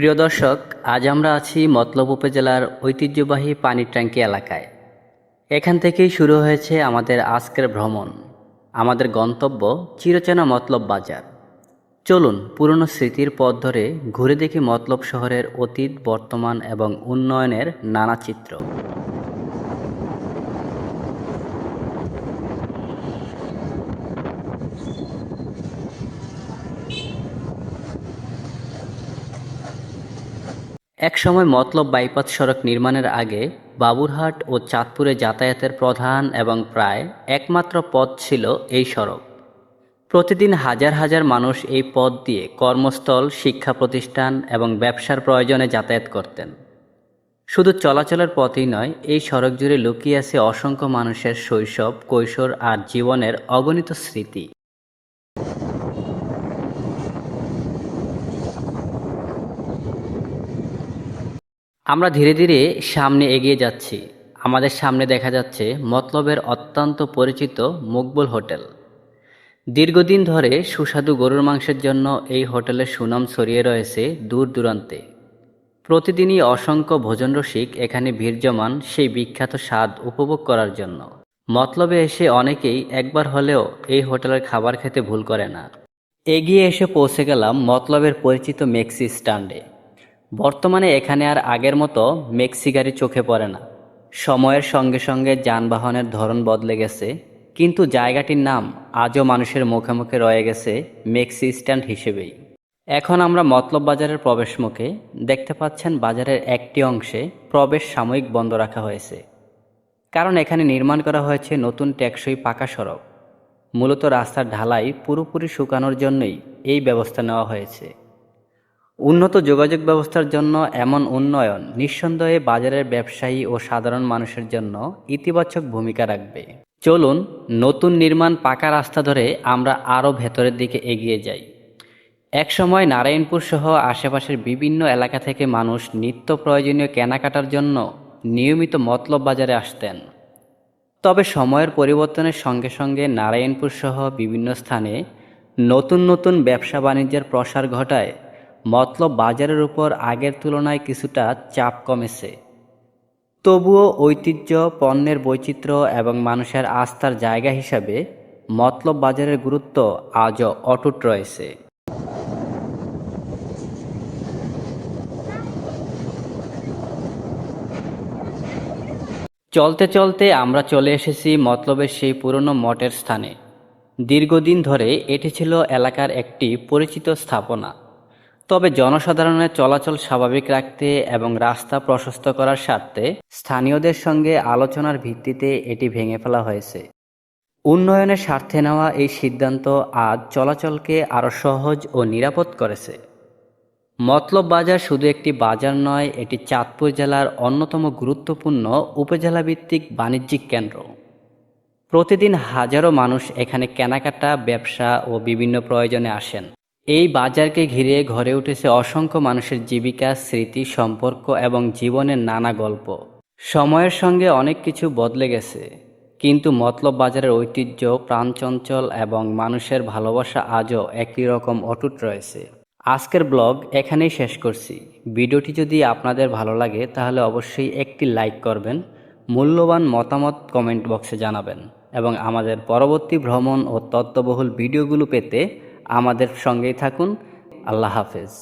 প্রিয় দর্শক, আজ আমরা আছি মতলব উপজেলার ঐতিহ্যবাহী পানির ট্যাঙ্কি এলাকায়। এখান থেকেই শুরু হয়েছে আমাদের আজকের ভ্রমণ। আমাদের গন্তব্য চিরচেনা মতলব বাজার। চলুন পুরনো স্মৃতির পথ ধরে ঘুরে দেখি মতলব শহরের অতীত, বর্তমান এবং উন্নয়নের নানা চিত্র। একসময় মতলব বাইপাস সড়ক নির্মাণের আগে বাবুরহাট ও চাঁদপুরে যাতায়াতের প্রধান এবং প্রায় একমাত্র পথ ছিল এই সড়ক। প্রতিদিন হাজার হাজার মানুষ এই পথ দিয়ে কর্মস্থল, শিক্ষা প্রতিষ্ঠান এবং ব্যবসার প্রয়োজনে যাতায়াত করতেন। শুধু চলাচলের পথই নয়, এই সড়ক জুড়ে লুকিয়ে আছে অসংখ্য মানুষের শৈশব, কৈশোর আর জীবনের অগণিত স্মৃতি। আমরা ধীরে ধীরে সামনে এগিয়ে যাচ্ছি। আমাদের সামনে দেখা যাচ্ছে মতলবের অত্যন্ত পরিচিত মকবুল হোটেল। দীর্ঘদিন ধরে সুস্বাদু গরুর মাংসের জন্য এই হোটেলের সুনাম ছড়িয়ে রয়েছে দূর দূরান্তে। প্রতিদিনই অসংখ্য ভোজনরসিক এখানে ভিড় জমান সেই বিখ্যাত স্বাদ উপভোগ করার জন্য। মতলবে এসে অনেকেই একবার হলেও এই হোটেলের খাবার খেতে ভুল করে না। এগিয়ে এসে পৌঁছে গেলাম মতলবের পরিচিত মেক্সি স্ট্যান্ডে। বর্তমানে এখানে আর আগের মতো মেক্সি গাড়ি চোখে পড়ে না। সময়ের সঙ্গে সঙ্গে যানবাহনের ধরন বদলে গেছে, কিন্তু জায়গাটির নাম আজও মানুষের মুখে মুখে রয়ে গেছে মেক্সি স্ট্যান্ড হিসেবেই। এখন আমরা মতলব বাজারের প্রবেশমুখে। দেখতে পাচ্ছেন বাজারের একটি অংশে প্রবেশ সাময়িক বন্ধ রাখা হয়েছে, কারণ এখানে নির্মাণ করা হয়েছে নতুন টেকসই পাকা সড়ক। মূলত রাস্তার ঢালাই পুরোপুরি শুকানোর জন্যই এই ব্যবস্থা নেওয়া হয়েছে। উন্নত যোগাযোগ ব্যবস্থার জন্য এমন উন্নয়ন নিঃসন্দেহে বাজারের ব্যবসায়ী ও সাধারণ মানুষের জন্য ইতিবাচক ভূমিকা রাখবে। চলুন নতুন নির্মাণ পাকা রাস্তা ধরে আমরা আরও ভেতরের দিকে এগিয়ে যাই। একসময় নারায়ণপুর সহ আশেপাশের বিভিন্ন এলাকা থেকে মানুষ নিত্য প্রয়োজনীয় কেনাকাটার জন্য নিয়মিত মতলব বাজারে আসতেন। তবে সময়ের পরিবর্তনের সঙ্গে সঙ্গে নারায়ণপুর সহ বিভিন্ন স্থানে নতুন নতুন ব্যবসা বাণিজ্যের প্রসার ঘটায় মতলব বাজারের উপর আগের তুলনায় কিছুটা চাপ কমেছে। তবুও ঐতিহ্য, পণ্যের বৈচিত্র্য এবং মানুষের আস্থার জায়গা হিসাবে মতলব বাজারের গুরুত্ব আজও অটুট রয়েছে। চলতে চলতে আমরা চলে এসেছি মতলবের সেই পুরনো মঠের স্থানে। দীর্ঘদিন ধরে এটি ছিল এলাকার একটি পরিচিত স্থাপনা। তবে জনসাধারণের চলাচল স্বাভাবিক রাখতে এবং রাস্তা প্রশস্ত করার স্বার্থে স্থানীয়দের সঙ্গে আলোচনার ভিত্তিতে এটি ভেঙে ফেলা হয়েছে। উন্নয়নের স্বার্থে নেওয়া এই সিদ্ধান্ত আজ চলাচলকে আরও সহজ ও নিরাপদ করেছে। মতলব বাজার শুধু একটি বাজার নয়, এটি চাঁদপুর জেলার অন্যতম গুরুত্বপূর্ণ উপজেলা ভিত্তিক বাণিজ্যিক কেন্দ্র। প্রতিদিন হাজারো মানুষ এখানে কেনাকাটা, ব্যবসা ও বিভিন্ন প্রয়োজনে আসেন। এই বাজারকে ঘিরে গড়ে উঠেছে অসংখ্য মানুষের জীবিকা, স্মৃতি, সম্পর্ক এবং জীবনের নানা গল্প। সময়ের সঙ্গে অনেক কিছু বদলে গেছে, কিন্তু মতলব বাজারের ঐতিহ্য, প্রাণচঞ্চল এবং মানুষের ভালোবাসা আজও একই রকম অটুট রয়েছে। আজকের ব্লগ এখানেই শেষ করছি। ভিডিওটি যদি আপনাদের ভালো লাগে তাহলে অবশ্যই একটি লাইক করবেন, মূল্যবান মতামত কমেন্ট বক্সে জানাবেন এবং আমাদের পরবর্তী ভ্রমণ ও তথ্যবহুল ভিডিওগুলো পেতে আমাদের সঙ্গেই থাকুন। আল্লাহ হাফেজ।